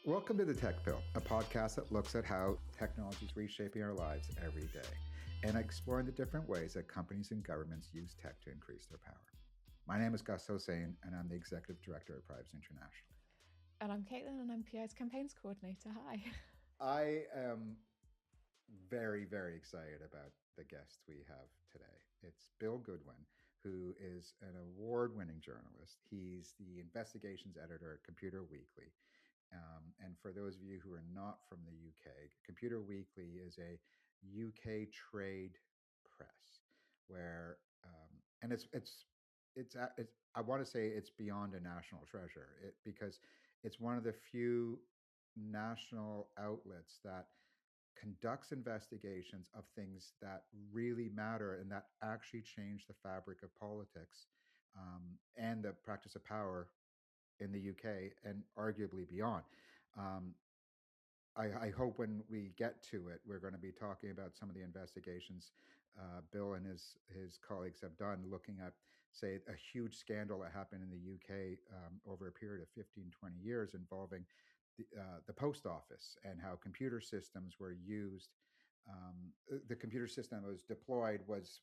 Welcome to the Tech Bill, a podcast that looks at how technology is reshaping our lives every day and exploring the different ways that companies and governments use tech to increase their power. My name is Gus Hossain, and I'm the Executive Director at Privacy International. And I'm Caitlin, and I'm PI's Campaigns Coordinator. Hi. I am very, very excited about the guest we have today. It's Bill Goodwin, who is an award-winning journalist. He's the investigations editor at Computer Weekly. And for those of you who are not from the UK, Computer Weekly is a UK trade press where, and it's I want to say it's beyond a national treasure because it's one of the few national outlets that conducts investigations of things that really matter and that actually change the fabric of politics and the practice of power in the UK and arguably beyond. Um, I hope when we get to it, we're going to be talking about some of the investigations Bill and his colleagues have done, looking at, say, a huge scandal that happened in the UK over a period of 15, 20 years involving the post office and how computer systems were used. The computer system that was deployed was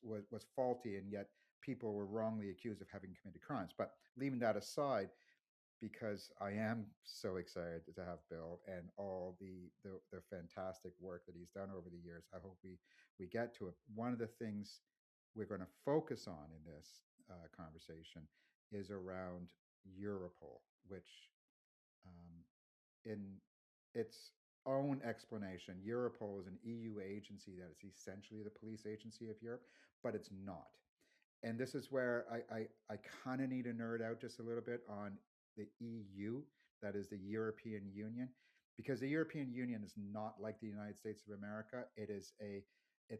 faulty, and yet people were wrongly accused of having committed crimes. But leaving that aside, because I am so excited to have Bill and all the fantastic work that he's done over the years. I hope we get to it. One of the things we're going to focus on in this conversation is around Europol, which in its own explanation, Europol is an EU agency that is essentially the police agency of Europe, but it's not. And this is where I kind of need to nerd out just a little bit on the EU, that is the European Union, because the European Union is not like the United States of America. It's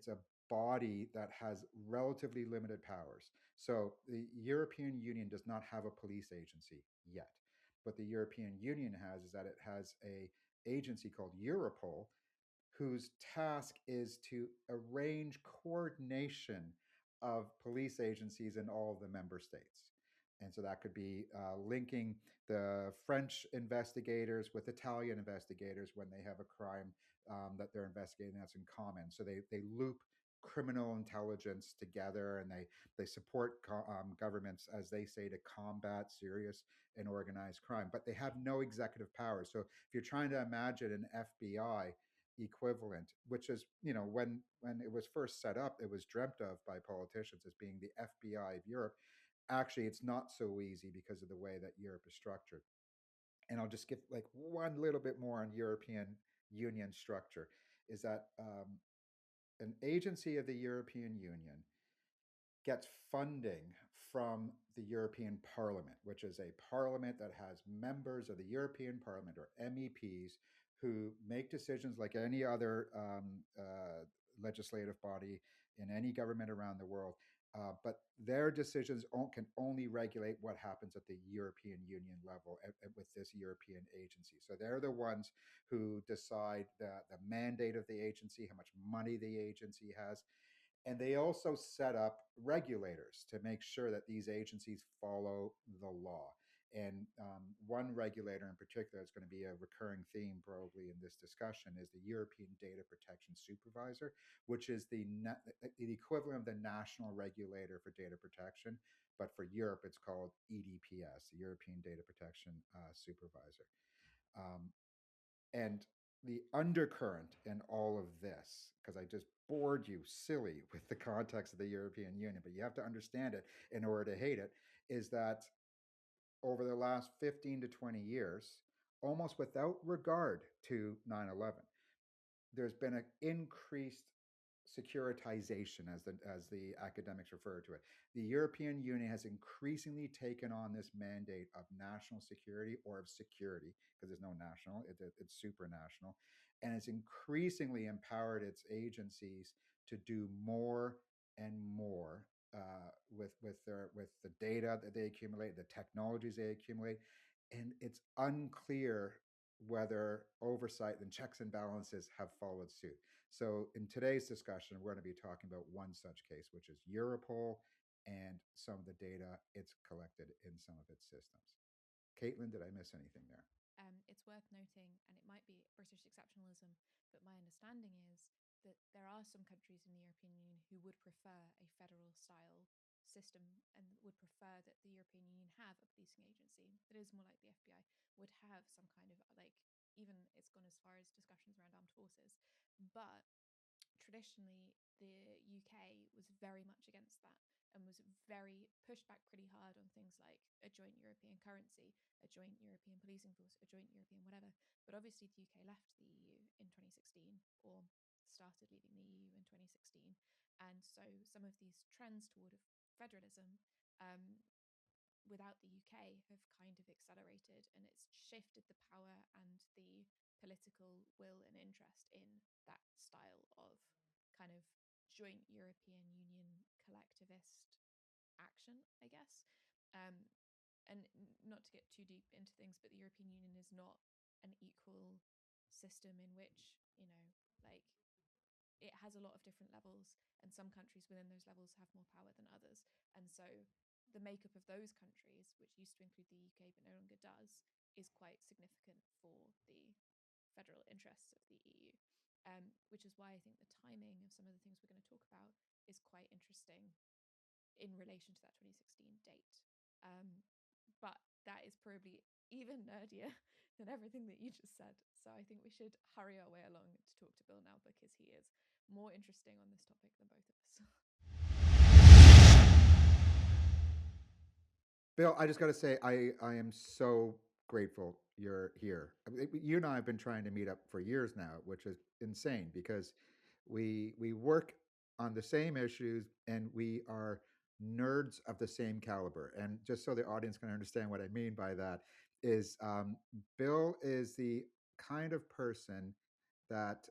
a body that has relatively limited powers. So the European Union does not have a police agency yet. What the European Union has is that it has a agency called Europol, whose task is to arrange coordination of police agencies in all of the member states. And so that could be linking the French investigators with Italian investigators when they have a crime that they're investigating that's in common. So they loop criminal intelligence together, and they support governments, as they say, to combat serious and organized crime. But they have no executive power. So if you're trying to imagine an FBI equivalent, which is, when it was first set up, it was dreamt of by politicians as being the FBI of Europe. Actually, it's not so easy because of the way that Europe is structured. And I'll just give like one little bit more on European Union structure, is that an agency of the European Union gets funding from the European Parliament, which is a parliament that has members of the European Parliament, or MEPs, who make decisions like any other legislative body in any government around the world. But their decisions can only regulate what happens at the European Union level with this European agency. So they're the ones who decide the mandate of the agency, how much money the agency has, and they also set up regulators to make sure that these agencies follow the law. And one regulator in particular is going to be a recurring theme probably in this discussion is the European Data Protection Supervisor, which is the equivalent of the national regulator for data protection. But for Europe, it's called EDPS, the European Data Protection Supervisor. Um, and the undercurrent in all of this, because I just bored you silly with the context of the European Union, but you have to understand it in order to hate it, is that over the last 15 to 20 years, almost without regard to 9/11, there's been an increased securitization, as the academics refer to it. The European Union has increasingly taken on this mandate of national security, or of security, because there's no national, it's supranational, and it's increasingly empowered its agencies to do more and more with the data that they accumulate, the technologies they accumulate, and it's unclear whether oversight and checks and balances have followed suit. So, in today's discussion, we're going to be talking about one such case, which is Europol and some of the data it's collected in some of its systems. Caitlin, did I miss anything there? It's worth noting, and it might be British exceptionalism, but my understanding is that there are some countries in the European Union who would prefer a federal style system and would prefer that the European Union have a policing agency that is more like the FBI, would have some kind of like, even it's gone as far as discussions around armed forces. But traditionally, the UK was very much against that and was very pushed back pretty hard on things like a joint European currency, a joint European policing force, a joint European whatever. But obviously, the UK left the EU in 2016, or started leaving the EU in 2016. And so some of these trends toward federalism, um, without the UK, have kind of accelerated, and it's shifted the power and the political will and interest in that style of kind of joint European Union collectivist action, I guess. Um, and not to get too deep into things, but the European Union is not an equal system in which, like, it has a lot of different levels, and some countries within those levels have more power than others. And so the makeup of those countries, which used to include the UK but no longer does, is quite significant for the federal interests of the EU. Which is why I think the timing of some of the things we're going to talk about is quite interesting in relation to that 2016 date. But that is probably even nerdier than everything that you just said. So I think we should hurry our way along to talk to Bill now, because he is more interesting on this topic than both of us. Bill, I just got to say, I am so grateful you're here. You and I have been trying to meet up for years now, which is insane because we work on the same issues and we are nerds of the same caliber. And just so the audience can understand what I mean by that is, Bill is the kind of person that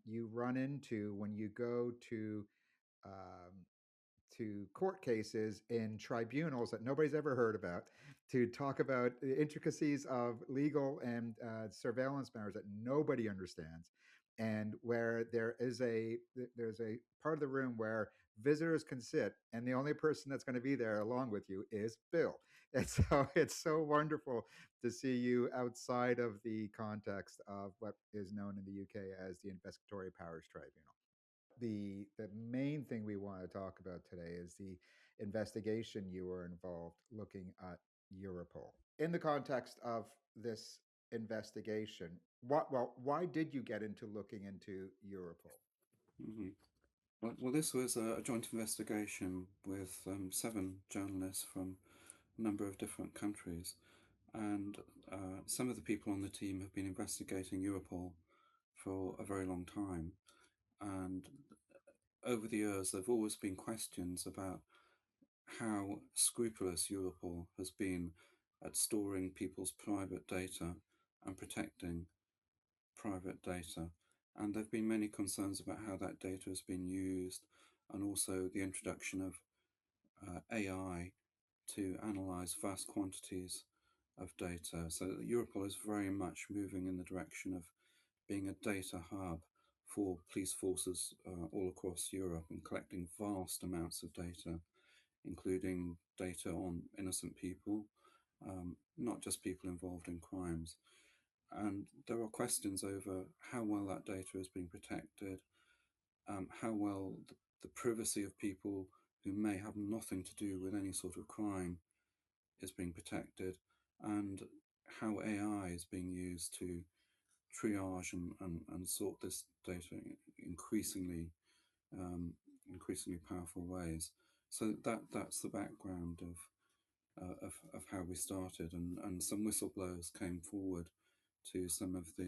you run into when you go um, to court cases in tribunals that nobody's ever heard about to talk about the intricacies of legal and surveillance matters that nobody understands, and where there's a part of the room where visitors can sit and the only person that's going to be there along with you is Bill. And so it's so wonderful to see you outside of the context of what is known in the UK as the Investigatory Powers Tribunal. The main thing we want to talk about today is the investigation you were involved looking at Europol. In the context of this investigation, why did you get into looking into Europol? Mhm. Well, this was a joint investigation with 7 journalists from a number of different countries, and some of the people on the team have been investigating Europol for a very long time. And over the years, there have always been questions about how scrupulous Europol has been at storing people's private data and protecting private data. And there have been many concerns about how that data has been used, and also the introduction of AI to analyze vast quantities of data. So Europol is very much moving in the direction of being a data hub for police forces all across Europe and collecting vast amounts of data, including data on innocent people, not just people involved in crimes. And there are questions over how well that data is being protected, how well the privacy of people who may have nothing to do with any sort of crime is being protected, and how AI is being used to triage and sort this data increasingly increasingly powerful ways. So that's the background of how we started, and some whistleblowers came forward to some of the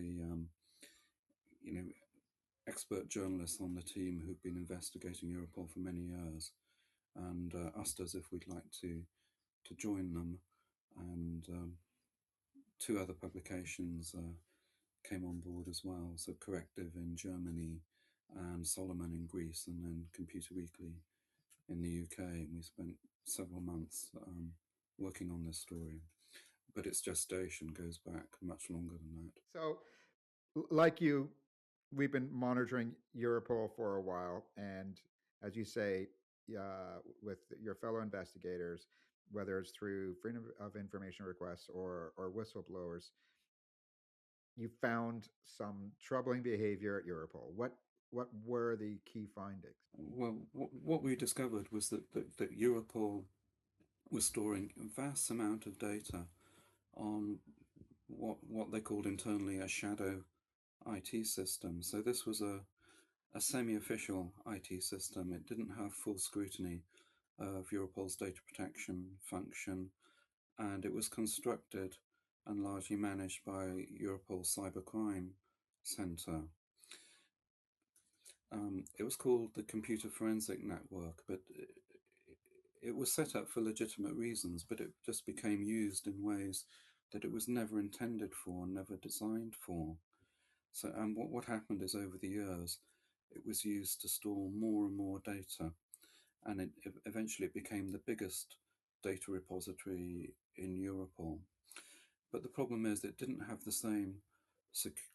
you know expert journalists on the team who've been investigating Europol for many years, and asked us if we'd like to join them. And 2 other publications came on board as well. So Corrective in Germany, and Solomon in Greece, and then Computer Weekly in the UK. And we spent several months working on this story. But its gestation goes back much longer than that. So, like you, we've been monitoring Europol for a while, and as you say, with your fellow investigators, whether it's through freedom of information requests or whistleblowers, you found some troubling behavior at Europol. What were the key findings? Well, what we discovered was that Europol was storing a vast amount of data on what they called internally a shadow IT system. So this was a semi-official IT system. It didn't have full scrutiny of Europol's data protection function, and it was constructed and largely managed by Europol's Cybercrime Center. It was called the Computer Forensic Network, but it was set up for legitimate reasons, but it just became used in ways that it was never intended for, never designed for. So, and what happened is over the years, it was used to store more and more data, and eventually it became the biggest data repository in Europol. But the problem is that it didn't have the same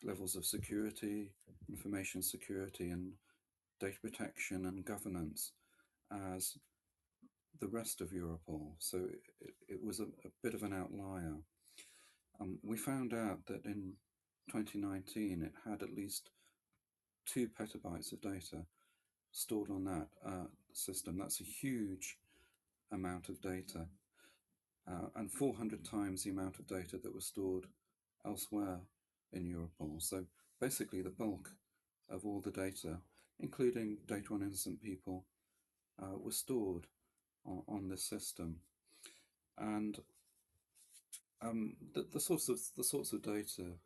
levels of security, information security, and data protection and governance as the rest of Europol. So it was a bit of an outlier. We found out that in 2019 it had at least 2 petabytes of data stored on that system. That's a huge amount of data, and 400 times the amount of data that was stored elsewhere in Europol. So basically, the bulk of all the data, including data on innocent people, was stored on this system. And the sorts of data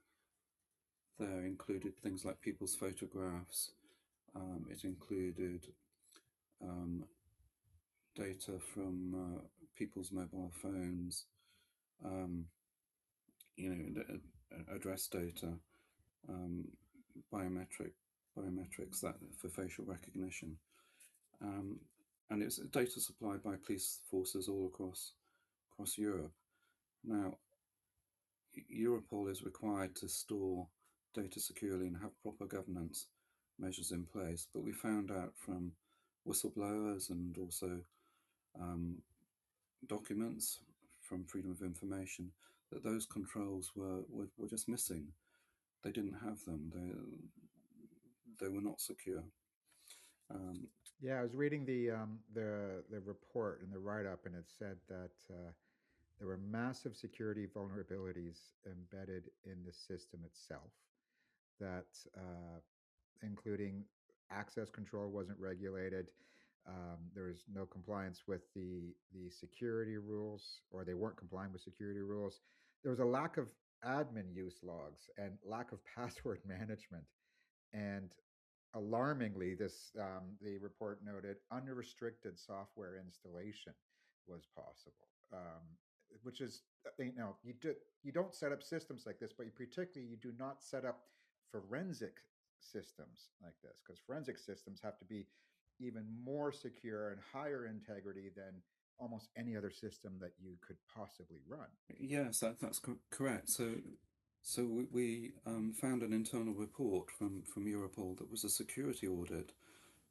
there included things like people's photographs. It included data from people's mobile phones, um, address data, um, biometrics that for facial recognition, and it's data supplied by police forces all across Europe. Now, Europol is required to store data securely and have proper governance measures in place, but we found out from whistleblowers and also documents from Freedom of Information that those controls were just missing. They didn't have them. They were not secure. Yeah, I was reading the report and the write up, and it said that there were massive security vulnerabilities embedded in the system itself. That including access control wasn't regulated. There was no compliance with the security rules, or they weren't complying with security rules. There was a lack of admin use logs and lack of password management. And alarmingly, this the report noted unrestricted software installation was possible, which is you don't set up systems like this, but you do not set up forensic systems like this, because forensic systems have to be even more secure and higher integrity than almost any other system that you could possibly run. Yes, that's correct. So we found an internal report from Europol that was a security audit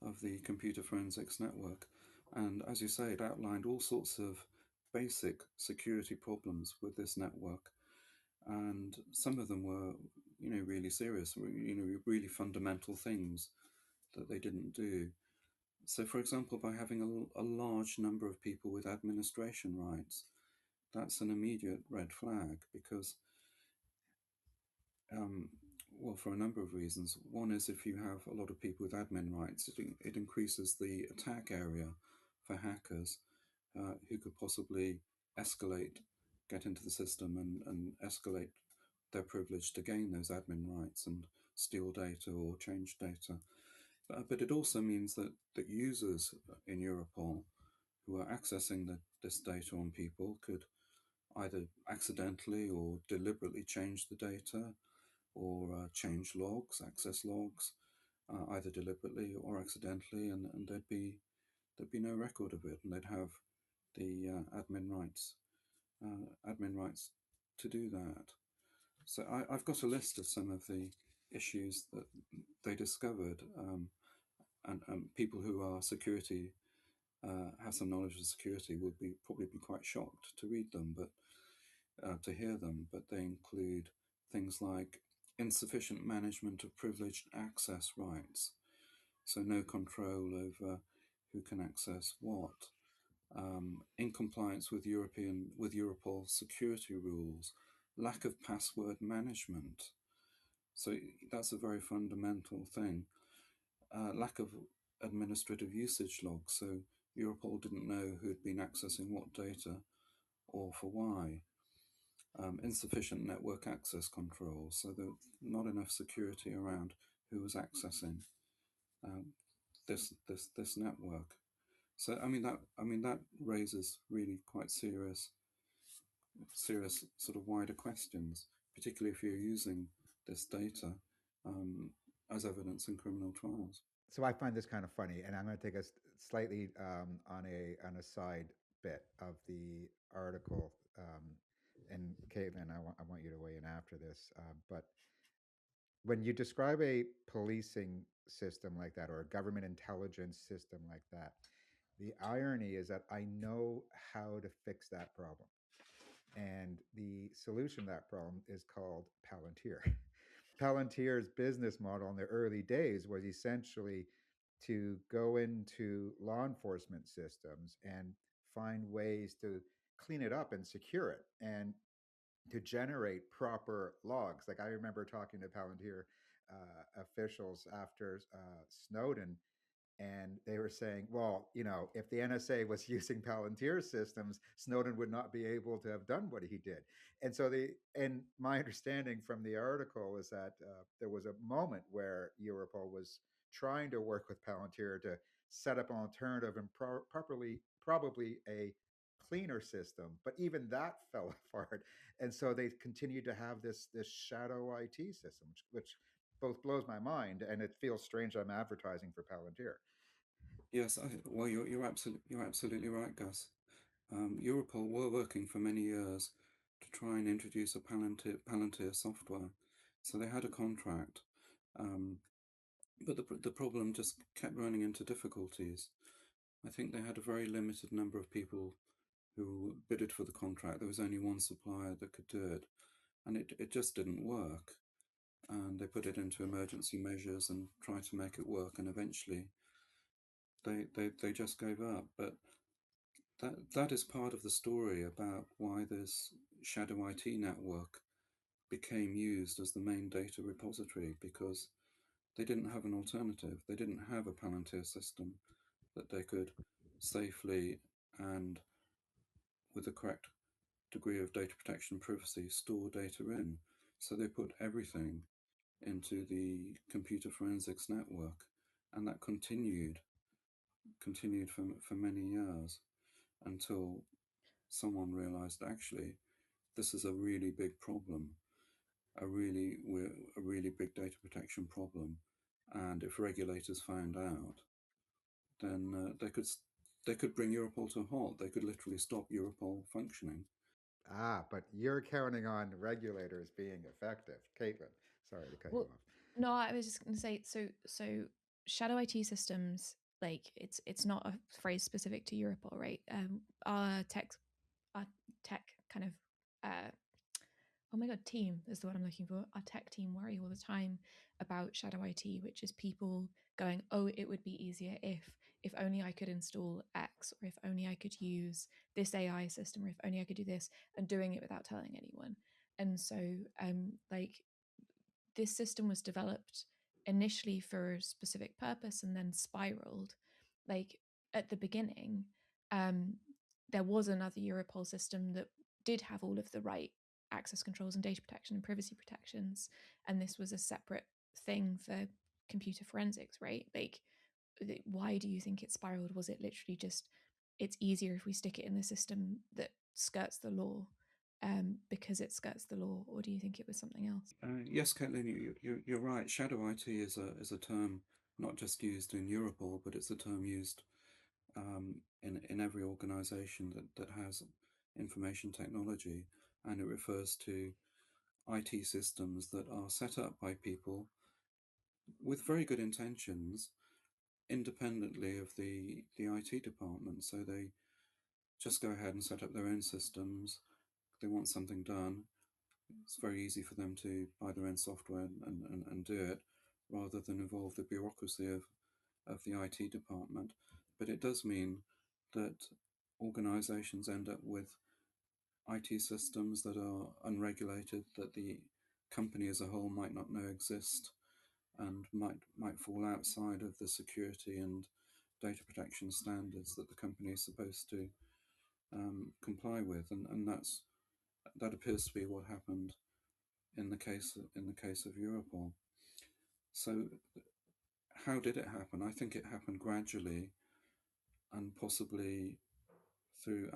of the computer forensics network, and as you say, it outlined all sorts of basic security problems with this network, and some of them were, really serious, really fundamental things that they didn't do. So, for example, by having a large number of people with administration rights, that's an immediate red flag because, um, well, for a number of reasons. One is if you have a lot of people with admin rights, it increases the attack area for hackers who could possibly get into the system and escalate their privilege to gain those admin rights and steal data or change data. But it also means that users in Europol who are accessing this data on people could either accidentally or deliberately change the data or change logs, access logs, either deliberately or accidentally, and there'd be no record of it, and they'd have the admin rights to do that. So I've got a list of some of the issues that they discovered, and people who are security have some knowledge of security would probably be quite shocked to read them, but to hear them. But they include things like insufficient management of privileged access rights, so no control over who can access what, in compliance with Europol security rules, lack of password management. So that's a very fundamental thing. Lack of administrative usage logs, so Europol didn't know who had been accessing what data or for why. Insufficient network access control, so there not enough security around who was accessing um, this network. So that raises really quite serious sort of wider questions, particularly if you're using this data as evidence in criminal trials. So I find this kind of funny, and I'm going to take us slightly on a side bit of the article. And Caitlin, I want you to weigh in after this. But when you describe a policing system like that or a government intelligence system like that, the irony is that I know how to fix that problem. And the solution to that problem is called Palantir. Palantir's business model in the early days was essentially to go into law enforcement systems and find ways to clean it up and secure it and to generate proper logs. Like I remember talking to Palantir officials after Snowden, and they were saying, well, if the NSA was using Palantir systems, Snowden would not be able to have done what he did. And my understanding from the article is that there was a moment where Europol was trying to work with Palantir to set up an alternative and probably a cleaner system, but even that fell apart. And so they continued to have this shadow IT system, which both blows my mind, and it feels strange I'm advertising for Palantir. Yes, well, you're absolutely right, Gus. Europol were working for many years to try and introduce a Palantir software, so they had a contract, um, but the problem just kept running into difficulties. I think they had a very limited number of people who bidded for the contract. There was only one supplier that could do it, and it just didn't work. And they put it into emergency measures and tried to make it work, and eventually they just gave up. But that is part of the story about why this shadow IT network became used as the main data repository, because they didn't have an alternative. They didn't have a Palantir system that they could safely and with the correct degree of data protection and privacy store data in. So they put everything into the computer forensics network, and that continued for many years until someone realized actually this is a really big problem, a really big data protection problem, and if regulators found out, then they could bring Europol to a halt. They could literally stop Europol functioning. But you're counting on regulators being effective. Caitlin, sorry to cut you Well, off. no, I was just going to say, so shadow IT systems, like it's not a phrase specific to Europol, right? Our tech kind of oh my god, team is the word I'm looking for. Our tech team worry all the time about shadow IT, which is people going, oh, it would be easier if only I could install X, or if only I could use this AI system, or if only I could do this, and doing it without telling anyone. And so like this system was developed initially for a specific purpose and then spiraled. Like at the beginning, um, there was another Europol system that did have all of the right access controls and data protection and privacy protections, and this was a separate thing for computer forensics, right? Like, why do you think it spiraled? Was it literally just it's easier if we stick it in the system that skirts the law because it skirts the law, or do you think it was something else? Yes, Caitlin, you're right. Shadow IT is a term not just used in Europol, but it's a term used in every organization that has information technology, and it refers to IT systems that are set up by people with very good intentions, independently of the IT department. So they just go ahead and set up their own systems. They want something done, it's very easy for them to buy their own software and do it rather than involve the bureaucracy of the IT department. But it does mean that organizations end up with IT systems that are unregulated, that the company as a whole might not know exist, and might fall outside of the security and data protection standards that the company is supposed to comply with, and that appears to be what happened in the case of Europol. So, how did it happen? I think it happened gradually and possibly through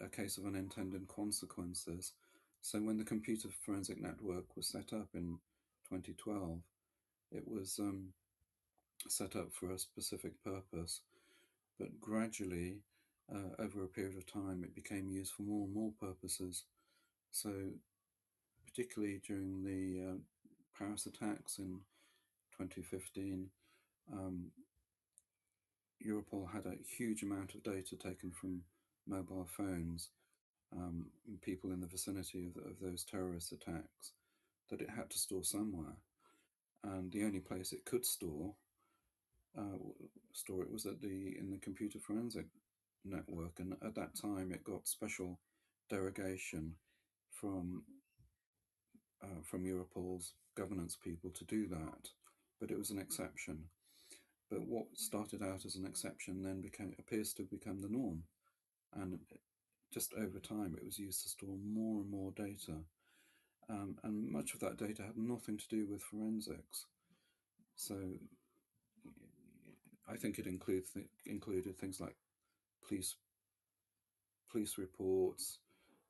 a case of unintended consequences. So, when the Computer Forensic Network was set up in 2012, it was set up for a specific purpose, but gradually, over a period of time, it became used for more and more purposes. So, particularly during the Paris attacks in 2015, um, Europol had a huge amount of data taken from mobile phones, people in the vicinity of those terrorist attacks, that it had to store somewhere. And the only place it could uh, store it was in the computer forensic network. And at that time, it got special derogation from from Europol's governance people to do that, but it was an exception. But what started out as an exception then appears to become the norm, and just over time it was used to store more and more data, and much of that data had nothing to do with forensics. So I think it included things like police police reports,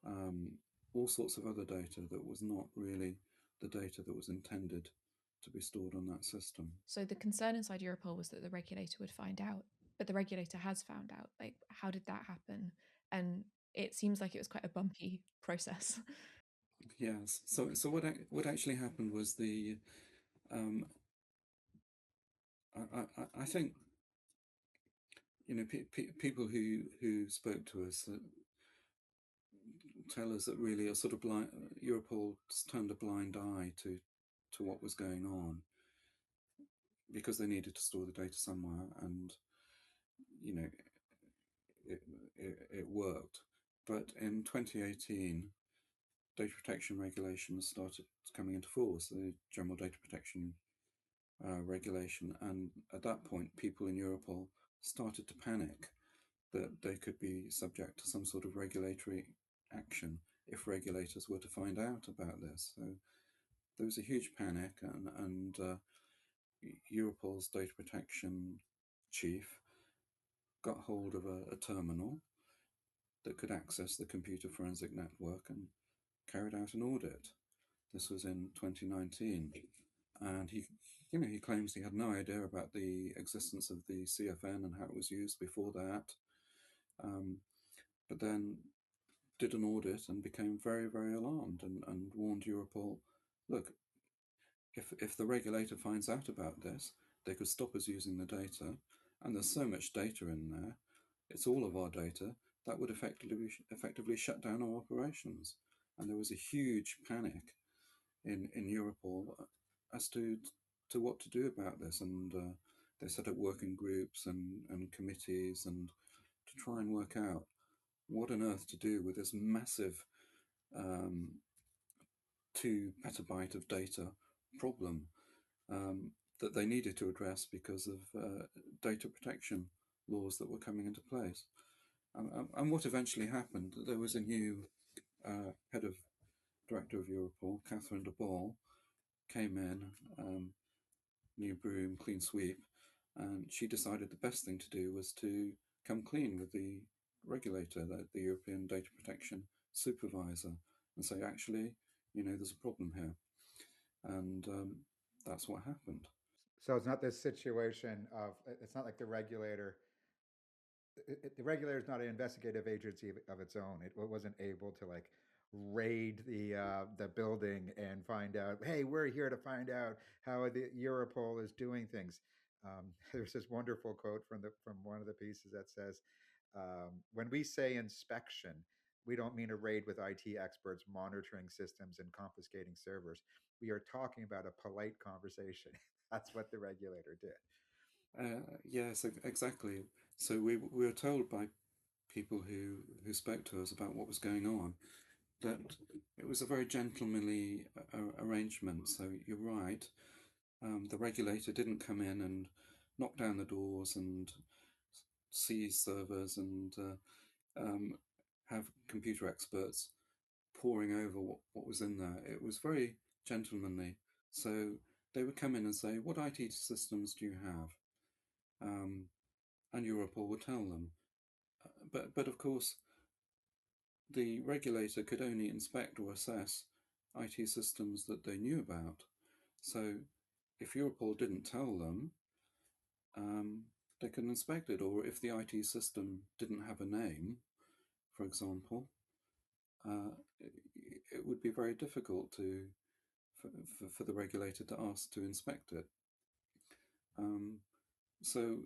um, all sorts of other data that was not really the data that was intended to be stored on that system. So the concern inside Europol was that the regulator would find out, but the regulator has found out. Like, how did that happen? And it seems like it was quite a bumpy process. Yes. So what actually happened was um, I think people who spoke to us tell us that really a sort of blind Europol just turned a blind eye to what was going on because they needed to store the data somewhere, and you know it worked. But in 2018, data protection regulations started coming into force, the General Data Protection Regulation, and at that point, people in Europol started to panic that they could be subject to some sort of regulatory action if regulators were to find out about this. So there was a huge panic, and Europol's data protection chief got hold of a terminal that could access the computer forensic network and carried out an audit. This was in 2019, and he claims he had no idea about the existence of the CFN and how it was used before that. But then did an audit and became very, very alarmed and warned Europol, look, if the regulator finds out about this, they could stop us using the data, and there's so much data in there, it's all of our data, that would effectively shut down our operations. And there was a huge panic in Europol as to what to do about this, and they set up working groups and committees and to try and work out what on earth to do with this massive um, 2 petabyte of data problem that they needed to address because of data protection laws that were coming into place. And what eventually happened, there was a new head of director of Europol, Catherine de Boll, came in, new broom, clean sweep, and she decided the best thing to do was to come clean with the regulator, the European Data Protection Supervisor, and say, actually, there's a problem here. And that's what happened. So it's not this situation of, it's not like the regulator is not an investigative agency of its own. It wasn't able to like raid the building and find out, hey, we're here to find out how the Europol is doing things. There's this wonderful quote from one of the pieces that says, when we say inspection, we don't mean a raid with IT experts monitoring systems and confiscating servers. We are talking about a polite conversation. That's what the regulator did. Yes, exactly. So we were told by people who spoke to us about what was going on that it was a very gentlemanly arrangement. So you're right. The regulator didn't come in and knock down the doors and seize servers and have computer experts poring over what was in there. It was very gentlemanly. So they would come in and say, "What IT systems do you have?" And Europol would tell them. But of course, the regulator could only inspect or assess IT systems that they knew about. So if Europol didn't tell them, um, they could inspect it, or if the IT system didn't have a name, for example, uh, it would be very difficult for the regulator to ask to inspect it. Um, so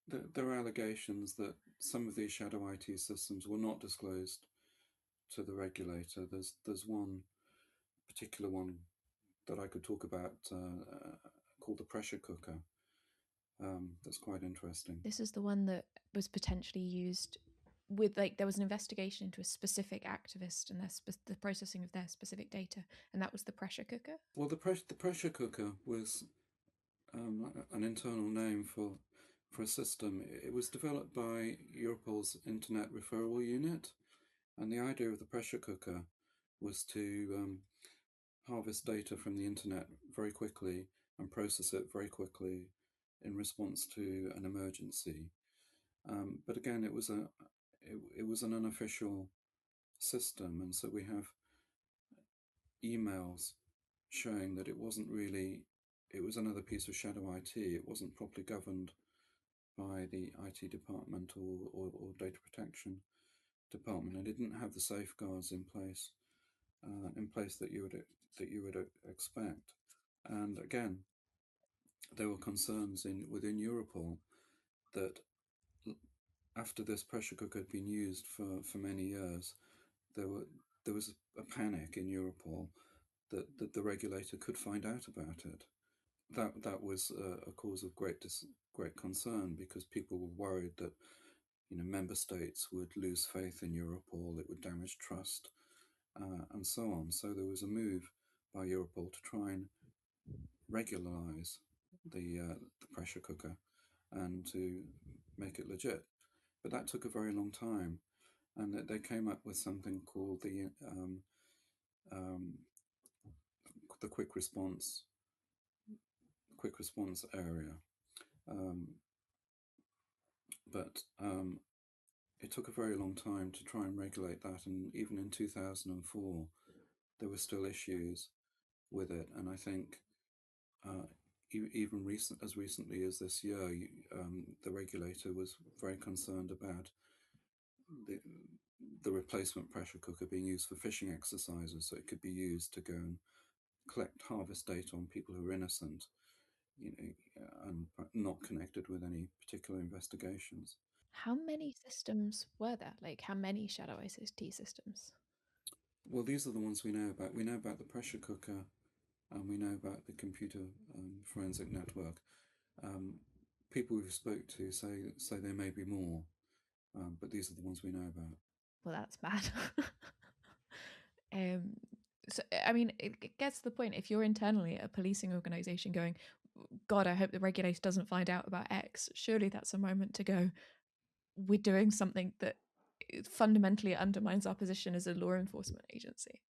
there are allegations that some of these shadow IT systems were not disclosed to the regulator. There's one particular one that I could talk about called the pressure cooker. That's quite interesting. This is the one that was potentially used with, like, there was an investigation into a specific activist and the processing of their specific data, and that was the pressure cooker. Well, the pressure cooker was an internal name for a system. It was developed by Europol's Internet Referral Unit, and the idea of the pressure cooker was to harvest data from the internet very quickly and process it very quickly in response to an emergency. But again, it was an unofficial system, and so we have emails showing that it wasn't really. It was another piece of shadow IT. It wasn't properly governed by the IT department or data protection department, and it didn't have the safeguards in place that you would expect. And again, there were concerns within Europol that after this pressure cooker had been used for many years, there were there was a panic in Europol that the regulator could find out about it. That was a cause of great concern because people were worried that member states would lose faith in Europol, it would damage trust, and so on. So there was a move by Europol to try and regularize the pressure cooker and to make it legit. But that took a very long time, and they came up with something called um, the quick response area. Um, but it took a very long time to try and regulate that, and even in 2004, there were still issues with it. And I think even as recently as this year, the regulator was very concerned about the, the replacement pressure cooker being used for phishing exercises, so it could be used to go and collect harvest data on people who are innocent, and not connected with any particular investigations. How many systems were there? Like, how many shadow ICT systems? Well, these are the ones we know about. We know about the pressure cooker, and we know about the computer forensic network. Um, People we've spoke to say there may be more, but these are the ones we know about. Well, that's bad. um, so, I mean, it gets to the point, if you're internally a policing organization going, God, I hope the regulator doesn't find out about X, surely that's a moment to go, we're doing something that fundamentally undermines our position as a law enforcement agency.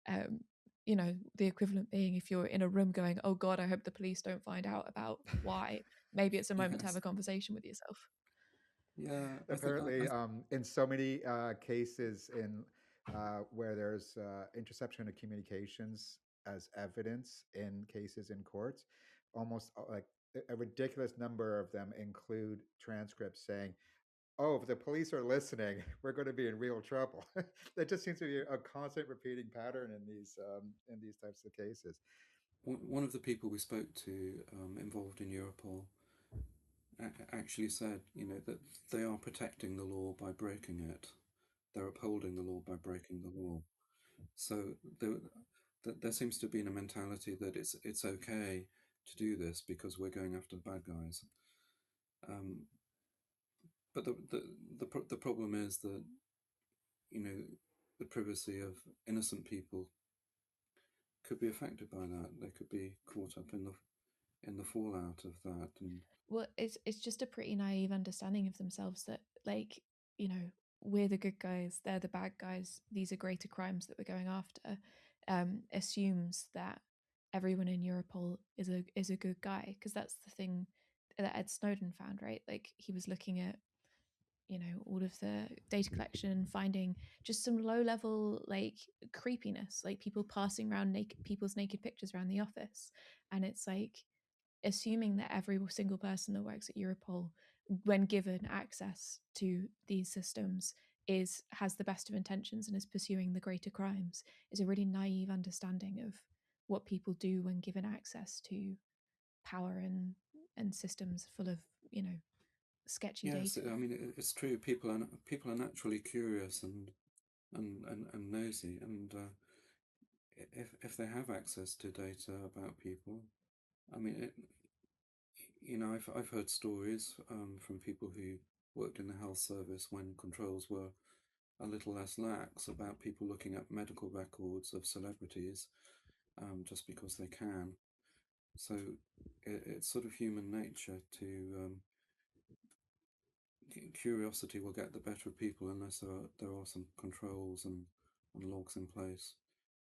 Um, the equivalent being, if you're in a room going, oh God, I hope the police don't find out about Y, maybe it's a moment to have Yes. a conversation with yourself. Yeah, Apparently, in so many cases in where there's interception of communications as evidence in cases in courts, almost like a ridiculous number of them include transcripts saying, "Oh, if the police are listening, we're going to be in real trouble." That just seems to be a constant repeating pattern in these types of cases. one of the people we spoke to involved in Europol actually said, that they are protecting the law by breaking it. they're upholding the law by breaking the law. So there seems to be a mentality that it's okay to do this because we're going after the bad guys. But the problem is that, you know, the privacy of innocent people could be affected by that. They could be caught up in the fallout of that. And Well, it's just a pretty naive understanding of themselves that, like, you know, we're the good guys, they're the bad guys, these are greater crimes that we're going after. Assumes that everyone in Europol is a good guy, because that's the thing that Ed Snowden found, right? Like, he was looking at, you know, all of the data collection, finding just some low level, like, creepiness, like people passing around people's naked pictures around the office. And it's like, assuming that every single person that works at Europol, when given access to these systems, has the best of intentions and is pursuing the greater crimes, is a really naive understanding of what people do when given access to power and systems full of, you know, sketchy yes, data. I mean it's true. People are naturally curious and nosy, and if they have access to data about people, I mean, I've heard stories from people who worked in the health service when controls were a little less lax about people looking at medical records of celebrities just because they can. So it's sort of human nature to curiosity will get the better of people unless there are some controls and logs in place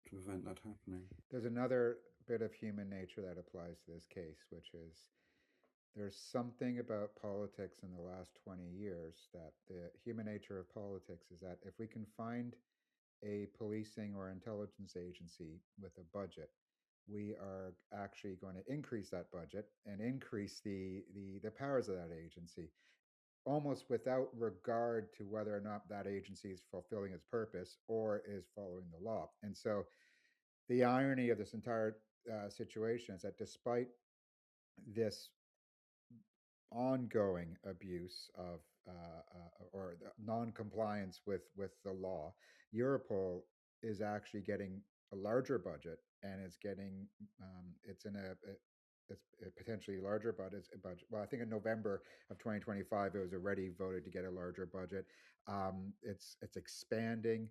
to prevent that happening. There's another bit of human nature that applies to this case, which is there's something about politics in the last 20 years that the human nature of politics is that if we can find a policing or intelligence agency with a budget, we are actually going to increase that budget and increase the powers of that agency, almost without regard to whether or not that agency is fulfilling its purpose or is following the law. And so the irony of this entire situation is that despite this ongoing abuse of or non-compliance with the law, Europol is actually getting a larger budget, and it's getting it's in it's a potentially larger budget. Well, I think in November of 2025, it was already voted to get a larger budget. It's expanding,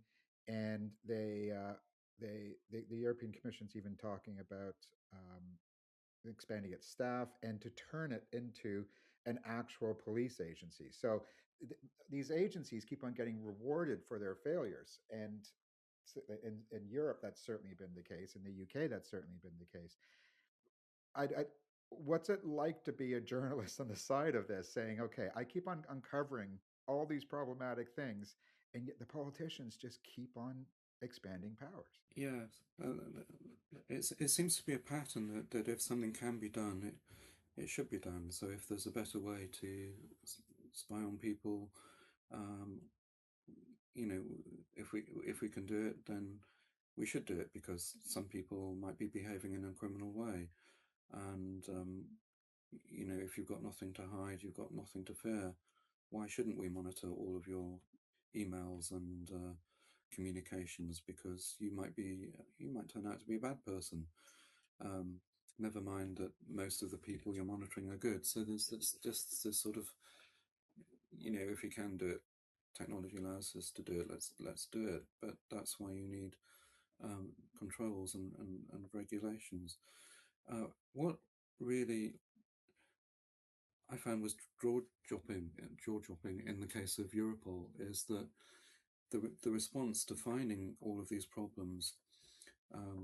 and the European Commission's even talking about expanding its staff and to turn it into an actual police agency. So these agencies keep on getting rewarded for their failures. And in Europe, that's certainly been the case. In the UK, that's certainly been the case. I, what's it like to be a journalist on the side of this, saying, "Okay, I keep on uncovering all these problematic things, and yet the politicians just keep on expanding powers." Yes, it seems to be a pattern that if something can be done, it should be done. So if there's a better way to spy on people, um, you know, if we can do it, then we should do it because some people might be behaving in a criminal way, and if you've got nothing to hide, you've got nothing to fear. Why shouldn't we monitor all of your emails and communications? Because you might turn out to be a bad person. Um, Never mind that most of the people you're monitoring are good. So there's just this sort of, if you can do it, technology allows us to do it. Let's do it. But that's why you need controls and regulations. What really I found was jaw dropping in the case of Europol is that the response to finding all of these problems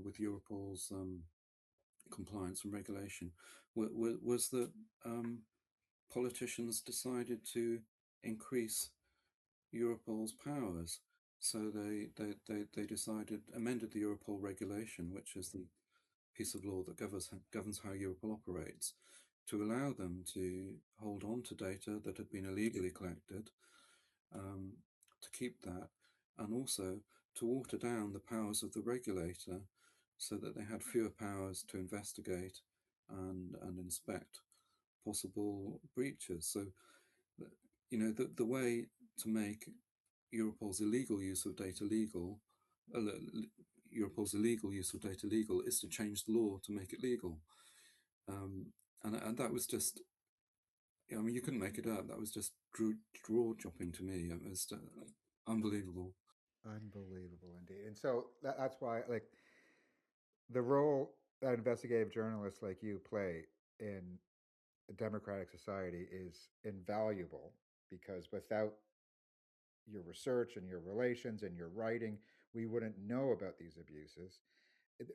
with Europol's compliance and regulation was that politicians decided to increase Europol's powers. So they decided, amended the Europol regulation, which is the piece of law that governs how Europol operates, to allow them to hold on to data that had been illegally collected, um, to keep that, and also to water down the powers of the regulator so that they had fewer powers to investigate and inspect possible breaches. So, the way to make Europol's illegal use of data legal, uh, Europol's illegal use of data legal is to change the law to make it legal. Um, and that was just, I mean, you couldn't make it up. That was just draw dropping to me. It was unbelievable. Unbelievable indeed. And so that's why, like, the role that investigative journalists like you play in a democratic society is invaluable, because without your research and your relations and your writing, we wouldn't know about these abuses.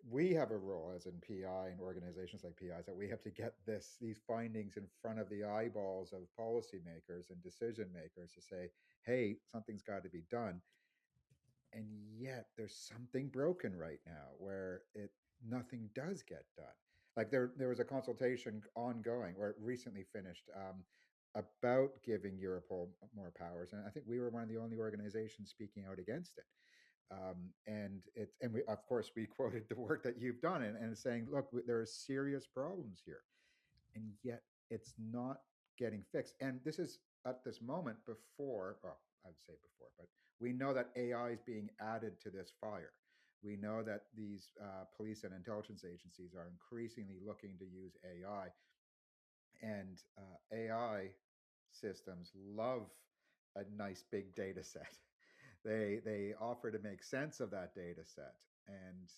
We have a role as in PI and organizations like PIs, that we have to get these findings in front of the eyeballs of policymakers and decision makers to say, hey, something's got to be done. And yet there's something broken right now where it nothing does get done. Like there was a consultation ongoing, or it recently finished, about giving Europol more powers, and I think we were one of the only organizations speaking out against it. And we, of course, we quoted the work that you've done, and saying, look, there are serious problems here, and yet it's not getting fixed. And this is at this moment before, well, I'd say before, but we know that AI is being added to this fire. We know that these police and intelligence agencies are increasingly looking to use AI, and AI systems love a nice big data set. They offer to make sense of that data set. And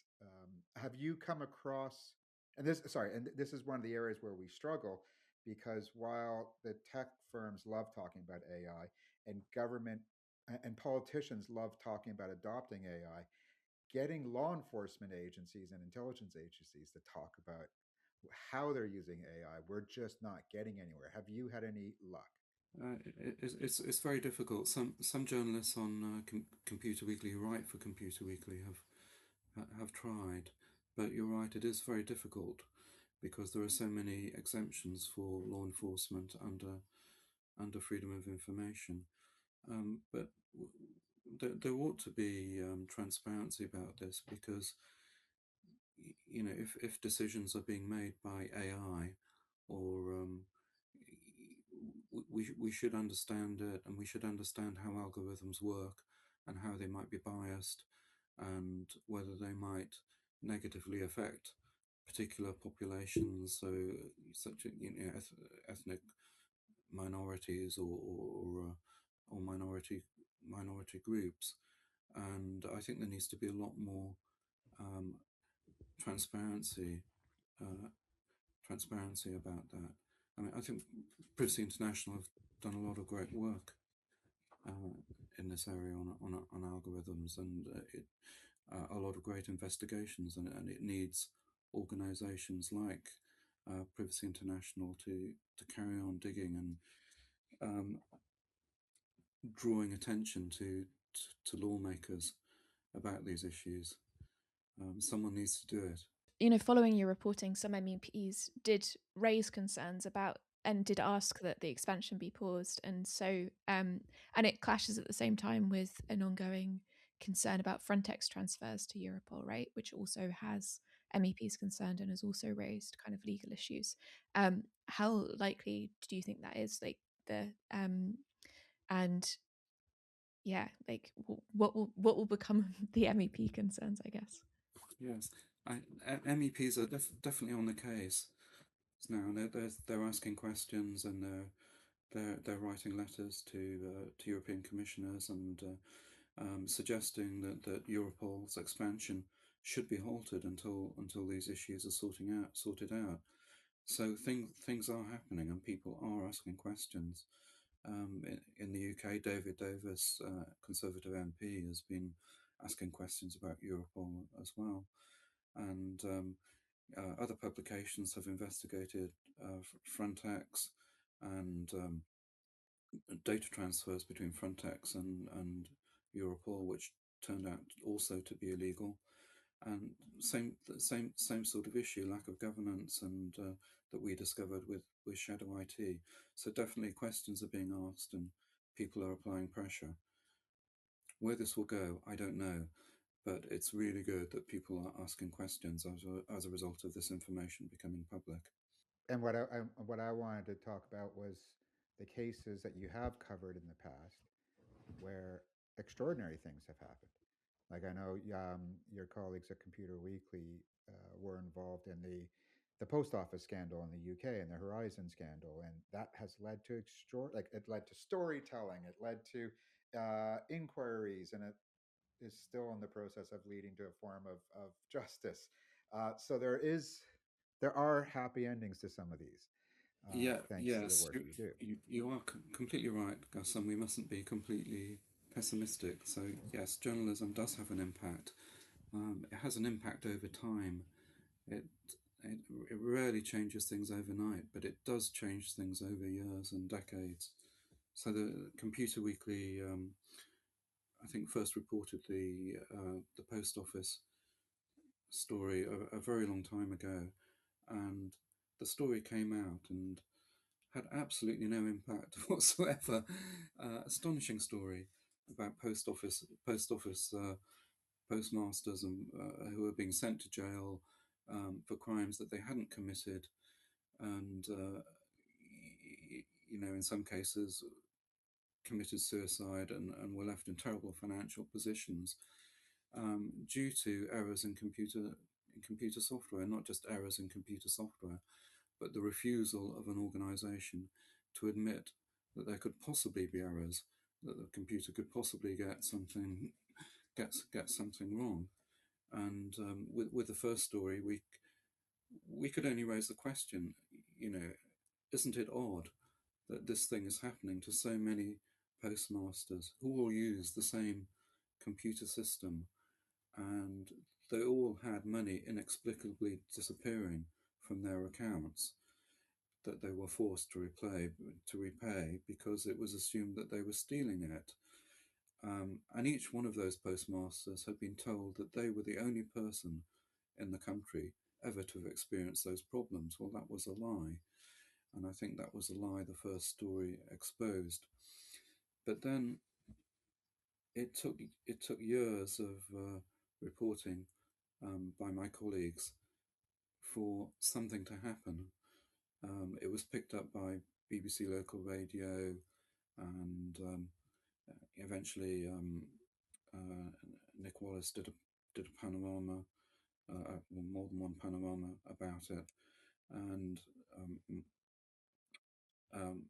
have you come across? And this, sorry, and this is one of the areas where we struggle, because while the tech firms love talking about AI, and government and politicians love talking about adopting AI, getting law enforcement agencies and intelligence agencies to talk about how they're using AI, we're just not getting anywhere. Have you had any luck? It's very difficult. Some journalists on Computer Weekly who write for Computer Weekly have tried, but you're right. It is very difficult because there are so many exemptions for law enforcement under freedom of information. But there ought to be transparency about this, because you know, if decisions are being made by AI, or we should understand it, and we should understand how algorithms work and how they might be biased, and whether they might negatively affect particular populations, so such ethnic minorities, or minority groups. And I think there needs to be a lot more um, transparency uh, transparency about that. I mean, I think Privacy International have done a lot of great work uh, in this area on algorithms, and a lot of great investigations, and it needs organisations like Privacy International to carry on digging and um, drawing attention to lawmakers about these issues. Someone needs to do it. You know, following your reporting, some MEPs did raise concerns about and did ask that the expansion be paused. And so, and it clashes at the same time with an ongoing concern about Frontex transfers to Europol, right? Which also has MEPs concerned and has also raised kind of legal issues. How likely do you think that is? Like and yeah, like what will become of the MEP concerns, I guess. Yes, MEPs are definitely on the case now. They're asking questions, and they're writing letters to European commissioners, and suggesting that Europol's expansion should be halted until these issues are sorted out. So things are happening, and people are asking questions. In the UK, David Davis, Conservative MP, has been asking questions about Europol as well, and other publications have investigated Frontex, and data transfers between Frontex and Europol, which turned out also to be illegal. And same sort of issue, lack of governance, and that we discovered with Shadow IT. So definitely questions are being asked, and people are applying pressure. Where this will go, I don't know, but it's really good that people are asking questions as a result of this information becoming public. And what I wanted to talk about was the cases that you have covered in the past, where extraordinary things have happened. Like I know your colleagues at Computer Weekly were involved in the post office scandal in the UK and the Horizon scandal, and that has led to like it led to storytelling, it led to inquiries, and it is still in the process of leading to a form of justice. So there are happy endings to some of these, Yeah, thanks to the yes, work you do. you are completely right, Gus, and we mustn't be completely pessimistic. So, yes, journalism does have an impact. It has an impact over time. It, it it rarely changes things overnight, but it does change things over years and decades. So the Computer Weekly, I think, first reported the post office story a very long time ago, and the story came out and had absolutely no impact whatsoever. Astonishing story about post office postmasters and who were being sent to jail for crimes that they hadn't committed, and in some cases committed suicide and were left in terrible financial positions due to errors in computer software, not just errors in computer software, but the refusal of an organization to admit that there could possibly be errors, that the computer could possibly get something wrong. And with the first story, we could only raise the question, you know, isn't it odd that this thing is happening to so many postmasters who all use the same computer system, and they all had money inexplicably disappearing from their accounts that they were forced to repay because it was assumed that they were stealing it. And each one of those postmasters had been told that they were the only person in the country ever to have experienced those problems. Well, that was a lie. And I think that was a lie the first story exposed. But then it took years of reporting by my colleagues for something to happen. It was picked up by BBC Local Radio, and eventually uh, Nick Wallace did a panorama, well, more than one panorama about it, and um, um,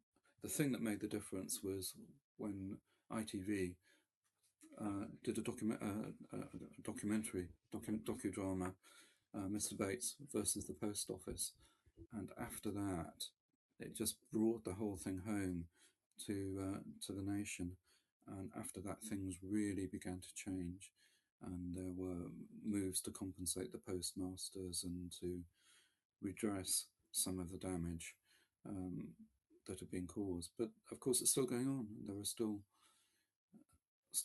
the thing that made the difference was when ITV did a docudrama, Mr. Bates versus the Post Office, and after that, it just brought the whole thing home to the nation. And after that, things really began to change, and there were moves to compensate the postmasters and to redress some of the damage um, that had been caused. But of course, it's still going on. There are still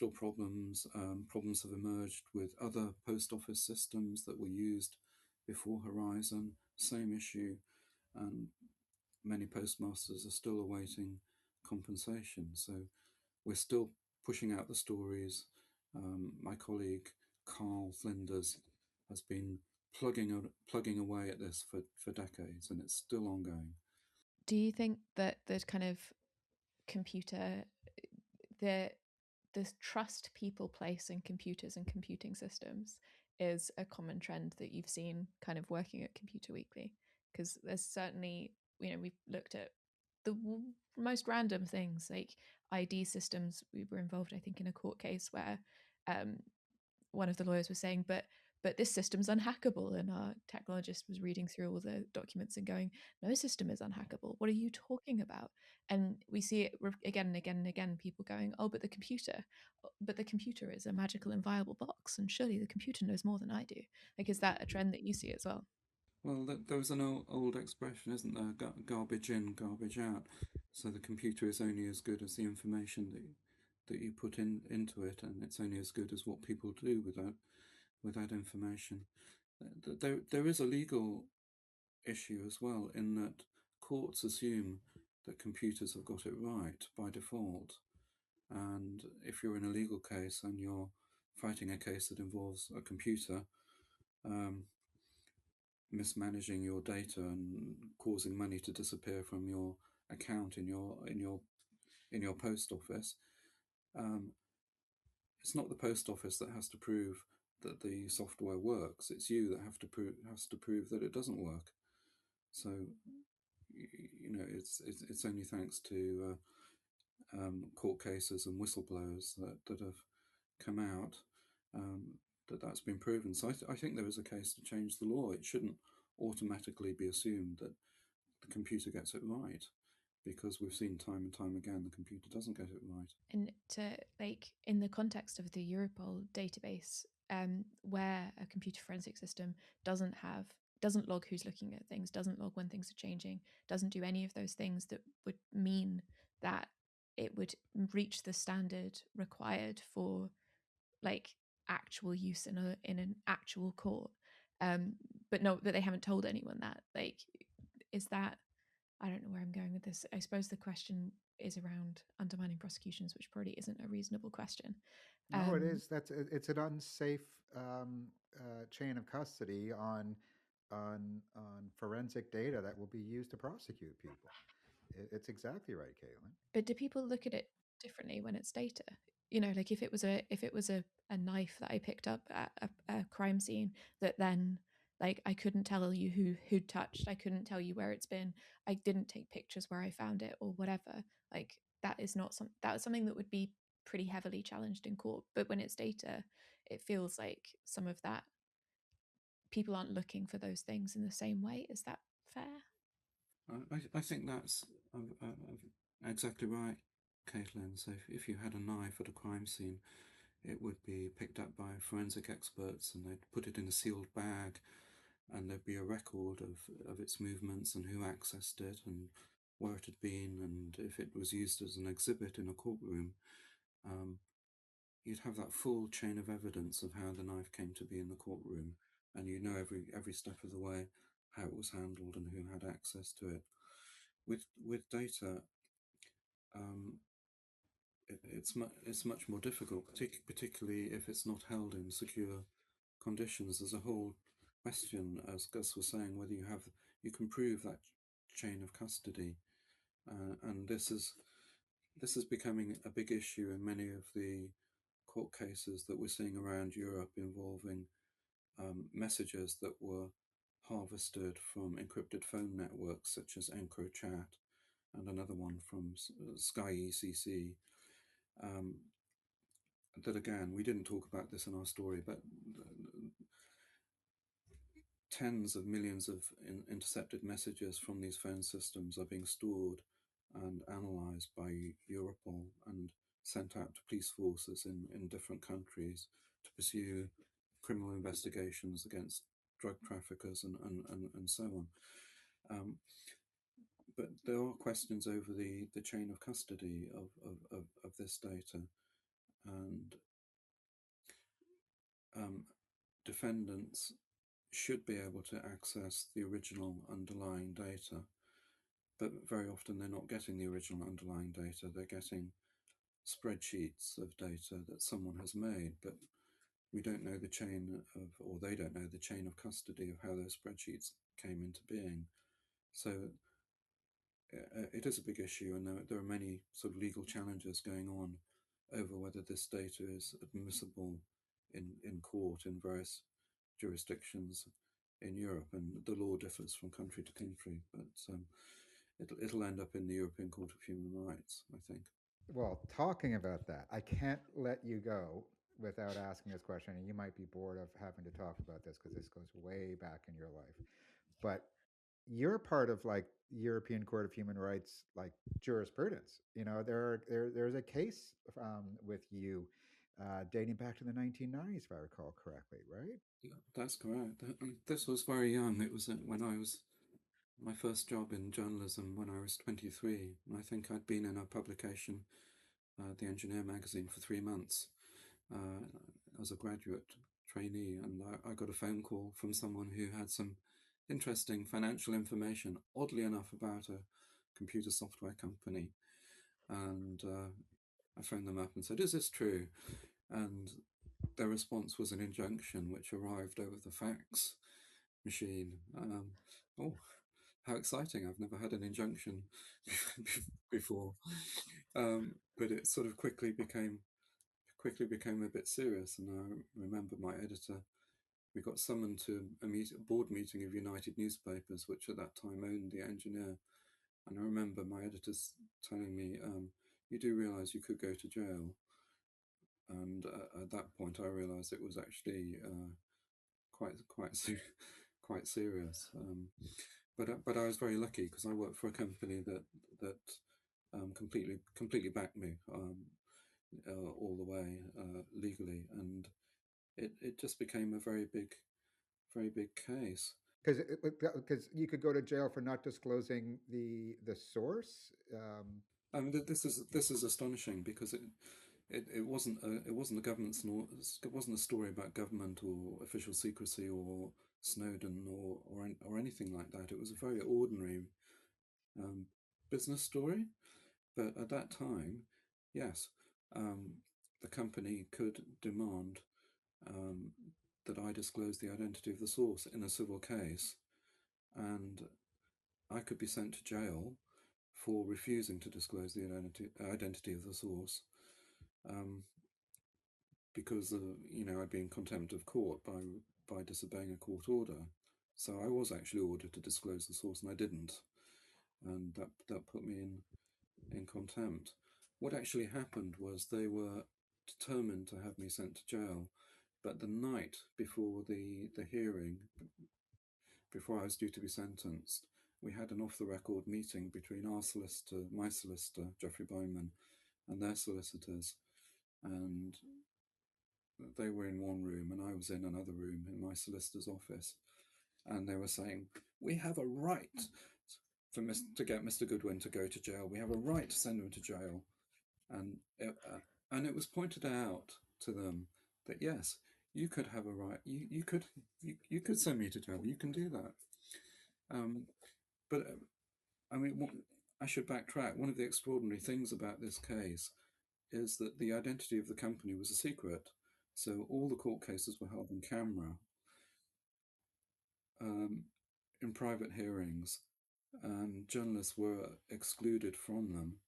problems. Problems have emerged with other post office systems that were used before Horizon. Same issue, and many postmasters are still awaiting compensation. So we're still pushing out the stories. My colleague Carl Flinders has been plugging away at this for decades, and it's still ongoing. Do you think that the kind of computer, the the trust people place in computers and computing systems is a common trend that you've seen kind of working at Computer Weekly? Because there's certainly, we've looked at the most random things like ID systems. We were involved, I think, in a court case where um, one of the lawyers was saying, but this system's unhackable, and our technologist was reading through all the documents and going, no system is unhackable, what are you talking about? And we see it again and again and again, people going, but the computer is a magical inviolable box, and surely the computer knows more than I do. Like, is that a trend that you see as well? Well, there was an old expression, isn't there? Garbage in, garbage out. So the computer is only as good as the information that you put into it, and it's only as good as what people do with that information. There is a legal issue as well, in that courts assume that computers have got it right by default. And if you're in a legal case and you're fighting a case that involves a computer um, mismanaging your data and causing money to disappear from your account in your post office, um, it's not the post office that has to prove that the software works. It's you that has to prove that it doesn't work. So you know, it's only thanks to court cases and whistleblowers that have come out um, that's been proven. So I think there is a case to change the law. It shouldn't automatically be assumed that the computer gets it right, because we've seen time and time again the computer doesn't get it right. And to, like, in the context of the Europol database, where a computer forensic system doesn't log who's looking at things, doesn't log when things are changing, doesn't do any of those things that would mean that it would reach the standard required for, like, actual use in an actual court. But no, that they haven't told anyone that. Like, is that, I don't know where I'm going with this. I suppose the question is around undermining prosecutions, which probably isn't a reasonable question. No, it is. It's an unsafe chain of custody on forensic data that will be used to prosecute people. It's exactly right, Caitlin. But do people look at it differently when it's data? Like, if it was a knife that I picked up at a crime scene, that then, like, I couldn't tell you who touched, I couldn't tell you where it's been, I didn't take pictures where I found it or whatever. Like, that is not that was something that would be pretty heavily challenged in court. But when it's data, it feels like some of that, people aren't looking for those things in the same way. Is that fair? I think that's exactly right, Caitlin. So if you had a knife at a crime scene, it would be picked up by forensic experts and they'd put it in a sealed bag, and there'd be a record of its movements and who accessed it and where it had been, and if it was used as an exhibit in a courtroom, um, you'd have that full chain of evidence of how the knife came to be in the courtroom, and you know every step of the way how it was handled and who had access to it. With data, um, it's much more difficult, particularly if it's not held in secure conditions. There's a whole question, as Gus was saying, whether you can prove that chain of custody, and this is becoming a big issue in many of the court cases that we're seeing around Europe involving messages that were harvested from encrypted phone networks such as EncroChat and another one from Sky ECC. Um, that again, we didn't talk about this in our story, but tens of millions of intercepted messages from these phone systems are being stored and analysed by Europol and sent out to police forces in different countries to pursue criminal investigations against drug traffickers and so on. But there are questions over the chain of custody of this data, and defendants should be able to access the original underlying data, but very often they're not getting the original underlying data. They're getting spreadsheets of data that someone has made, but we don't know the chain of, or they don't know the chain of custody of how those spreadsheets came into being. So it is a big issue, and there are many sort of legal challenges going on over whether this data is admissible in court in various jurisdictions in Europe, and the law differs from country to country, but it'll end up in the European Court of Human Rights, I think. Well, talking about that, I can't let you go without asking this question, and you might be bored of having to talk about this because this goes way back in your life. But you're part of like European Court of Human Rights, like jurisprudence. There's a case with you dating back to the 1990s, if I recall correctly, right? Yeah, that's correct. This was very young. It was when I was my first job in journalism when I was 23. And I think I'd been in a publication, the Engineer magazine, for 3 months uh, as a graduate trainee. And I got a phone call from someone who had some interesting financial information, oddly enough, about a computer software company. And I phoned them up and said, "Is this true?" And their response was an injunction which arrived over the fax machine. Oh, how exciting! I've never had an injunction before. But it sort of quickly became quickly became a bit serious. And I remember my editor, we got summoned to a board meeting of United Newspapers, which at that time owned the Engineer. And I remember my editors telling me, you do realise you could go to jail. And at that point, I realised it was actually quite serious. But I was very lucky because I worked for a company that completely backed me all the way legally, and it just became a very big case. Because you could go to jail for not disclosing the source. I mean, this is astonishing because it wasn't a it wasn't a story about government or official secrecy or Snowden or anything like that. It was a very ordinary um, business story, but at that time, yes, um, the company could demand um, that I disclose the identity of the source in a civil case, and I could be sent to jail for refusing to disclose the identity of the source, um, because I'd be in contempt of court by disobeying a court order. So I was actually ordered to disclose the source, and I didn't, and that put me in contempt. What actually happened was they were determined to have me sent to jail, but the night before the hearing, before I was due to be sentenced, we had an off-the-record meeting between our solicitor, my solicitor, Geoffrey Bowman, and their solicitors, and they were in one room and I was in another room in my solicitor's office, and they were saying, we have a right to get Mr. Goodwin to go to jail. We have a right to send him to jail. And it was pointed out to them that yes, you could have a right. You could send me to jail. You can do that. But I mean, I should backtrack. One of the extraordinary things about this case is that the identity of the company was a secret. So all the court cases were held on camera in private hearings, and journalists were excluded from them.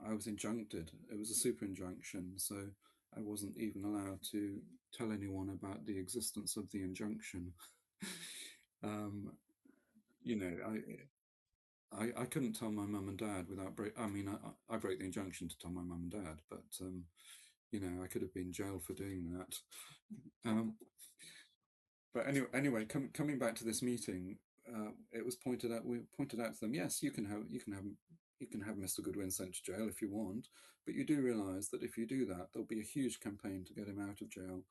I was injuncted. It was a super injunction, so I wasn't even allowed to tell anyone about the existence of the injunction. You know, I couldn't tell my mum and dad without I mean, I broke the injunction to tell my mum and dad, but I could have been jailed for doing that. But anyway, coming back to this meeting, it was pointed out. We pointed out to them, yes, you can have Mr. Goodwin sent to jail if you want, but you do realise that if you do that, there'll be a huge campaign to get him out of jail.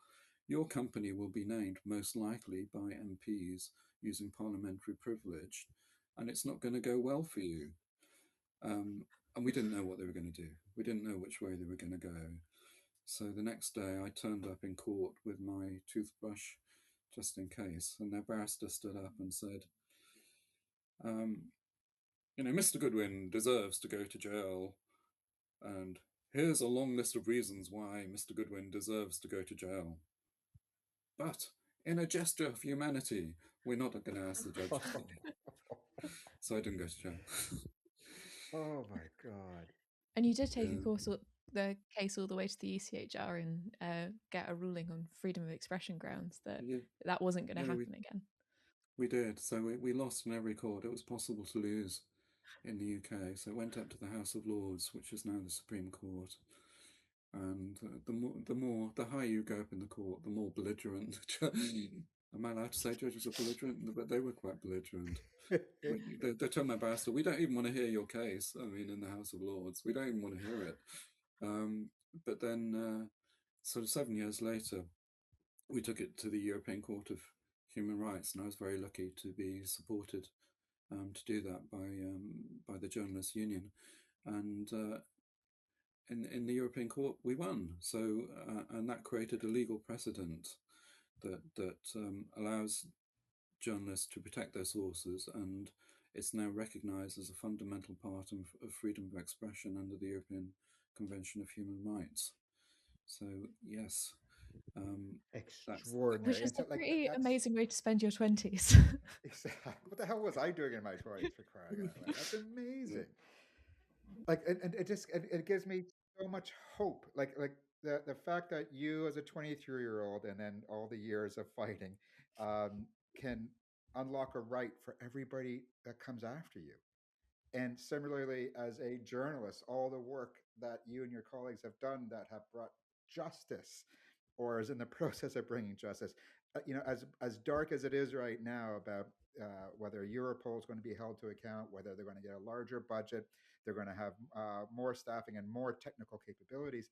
Your company will be named most likely by MPs using parliamentary privilege, and it's not going to go well for you. And we didn't know what they were going to do. We didn't know which way they were going to go. So the next day, I turned up in court with my toothbrush, just in case. And their barrister stood up and said, Mr. Goodwin deserves to go to jail. And here's a long list of reasons why Mr. Goodwin deserves to go to jail. But in a gesture of humanity, we're not going to ask the judge to stay. So I didn't go to jail. Oh my God. And you did take the case all the way to the ECHR and get a ruling on freedom of expression grounds that wasn't going to happen again. We did. So we lost in every court. It was possible to lose in the UK. So it went up to the House of Lords, which is now the Supreme Court. And the higher you go up in the court, the more belligerent. Am I allowed to say judges are belligerent? But they were quite belligerent. They told my barrister, we don't even want to hear your case. I mean, in the House of Lords, we don't even want to hear it. But then, sort of 7 years later, we took it to the European Court of Human Rights, and I was very lucky to be supported to do that by the Journalists Union, and in the European Court we won. So and that created a legal precedent that allows journalists to protect their sources, and it's now recognised as a fundamental part of freedom of expression under the European Convention of Human Rights. So yes. Extraordinary. Which is so, a pretty amazing way to spend your 20s. Exactly. What the hell was I doing in my 20s, for crying out loud? That's amazing. Like, and it gives me so much hope. Like the fact that you, as a 23-year-old, and then all the years of fighting, can unlock a right for everybody that comes after you. And similarly, as a journalist, all the work that you and your colleagues have done that have brought justice, or is in the process of bringing justice. As dark as it is right now about whether Europol is going to be held to account, whether they're going to get a larger budget, they're going to have more staffing and more technical capabilities.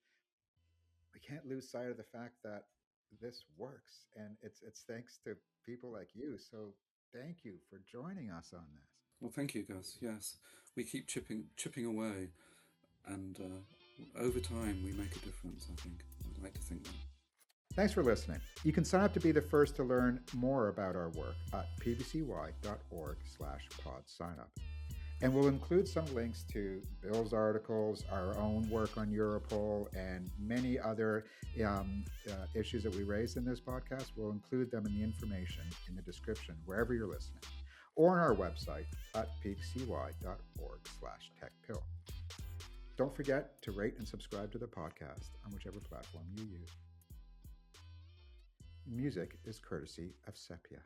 We can't lose sight of the fact that this works, and it's thanks to people like you. So thank you for joining us on this. Well, thank you, Gus. Yes, we keep chipping away, and over time we make a difference. I think I'd like to think that. Thanks for listening. You can sign up to be the first to learn more about our work at pbcy.org/pod-signup. And we'll include some links to Bill's articles, our own work on Europol, and many other issues that we raised in this podcast. We'll include them in the information in the description, wherever you're listening, or on our website at pbcy.org/techpill. Don't forget to rate and subscribe to the podcast on whichever platform you use. Music is courtesy of Sepia.